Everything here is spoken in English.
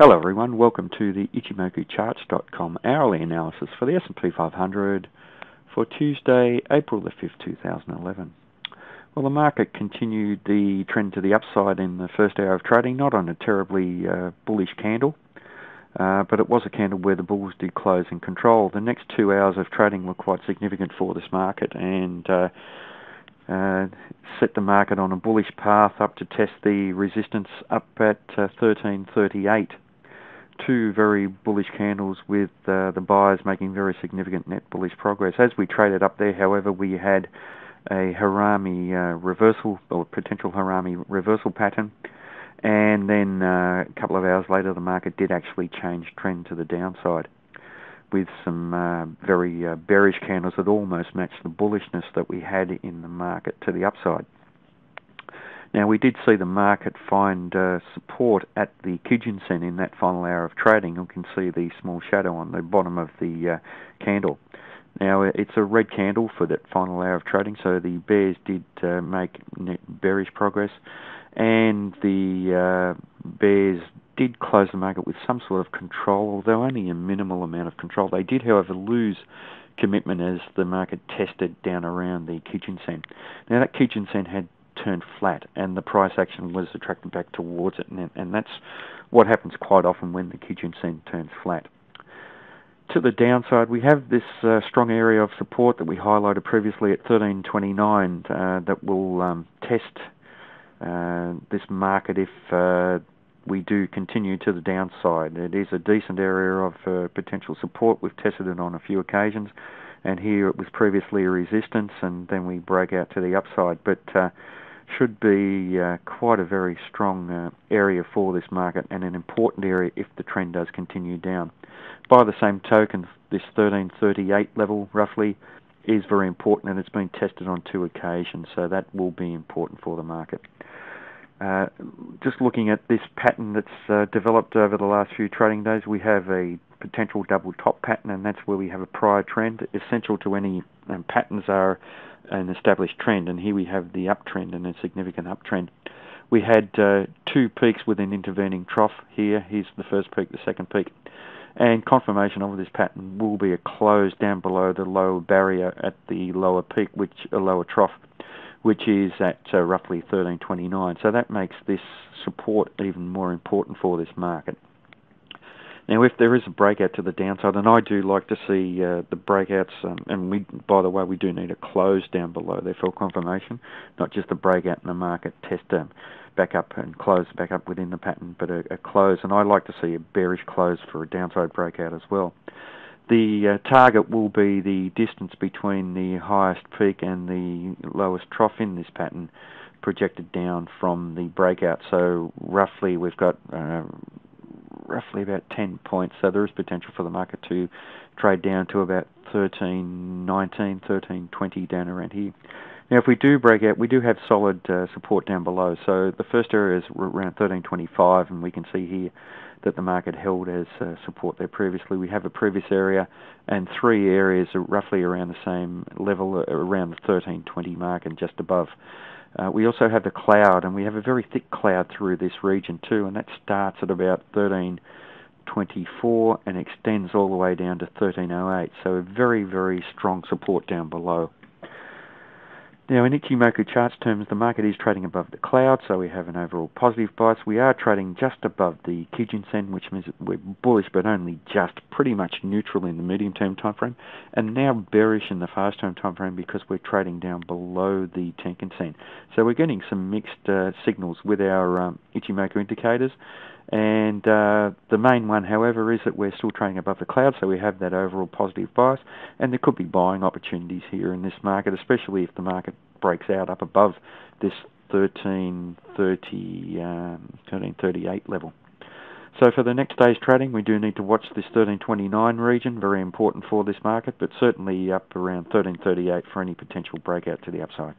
Hello everyone, welcome to the ichimokucharts.com hourly analysis for the S&P 500 for Tuesday, April the 5th, 2011. Well, the market continued the trend to the upside in the first hour of trading, not on a terribly bullish candle, but it was a candle where the bulls did close in control. The next 2 hours of trading were quite significant for this market and set the market on a bullish path up to test the resistance up at 1338. Two very bullish candles with the buyers making very significant net bullish progress. As we traded up there, however, we had a Harami reversal, or potential Harami reversal pattern, and then a couple of hours later the market did actually change trend to the downside with some very bearish candles that almost matched the bullishness that we had in the market to the upside. Now, we did see the market find support at the Kijun-sen in that final hour of trading. You can see the small shadow on the bottom of the candle. Now, it's a red candle for that final hour of trading, so the bears did make net bearish progress, and the bears did close the market with some sort of control, although only a minimal amount of control. They did, however, lose commitment as the market tested down around the Kijun-sen. Now, that Kijun-sen had turned flat and the price action was attracted back towards it, and that's what happens quite often when the Kijun-sen turns flat. To the downside, we have this strong area of support that we highlighted previously at 1329 that will test this market if we do continue to the downside. It is a decent area of potential support. We've tested it on a few occasions, and here it was previously a resistance, and then we break out to the upside, but should be quite a very strong area for this market, and an important area if the trend does continue down. By the same token, this 1338 level roughly is very important, and it's been tested on 2 occasions, so that will be important for the market. Just looking at this pattern that's developed over the last few trading days, we have a potential double top pattern, and that's where we have a prior trend. Essential to any patterns are an established trend, and here we have the uptrend and a significant uptrend. We had 2 peaks with an intervening trough here. Here's the first peak, the second peak, and confirmation of this pattern will be a close down below the lower barrier at the lower peak, lower trough, which is at roughly 1329. So that makes this support even more important for this market. Now, if there is a breakout to the downside, and I do like to see the breakouts, and by the way, we do need a close down below there for confirmation, not just a breakout in the market, test back up and close back up within the pattern, but a close, and I like to see a bearish close for a downside breakout as well. The target will be the distance between the highest peak and the lowest trough in this pattern projected down from the breakout. So roughly we've got roughly about 10 points, so there is potential for the market to trade down to about 1319, 1320 down around here. Now, if we do break out, we do have solid support down below. So the first area is around 1325, and we can see here that the market held as support there previously. We have a previous area and 3 areas are roughly around the same level, around the 1320 mark and just above. We also have the cloud, and we have a very thick cloud through this region too, and that starts at about 1324 and extends all the way down to 1308. So a very, very strong support down below. Now, in Ichimoku charts terms, the market is trading above the cloud, so we have an overall positive bias. We are trading just above the Kijun-sen, which means that we're bullish, but only just, pretty much neutral in the medium-term time frame, and now bearish in the fast-term time frame because we're trading down below the Tenkan-sen. So we're getting some mixed signals with our Ichimoku indicators, and the main one, however, is that we're still trading above the cloud, so we have that overall positive bias, and there could be buying opportunities here in this market, especially if the market breaks out up above this 1338 level. So for the next day's trading, we do need to watch this 1329 region, very important for this market, but certainly up around 1338 for any potential breakout to the upside.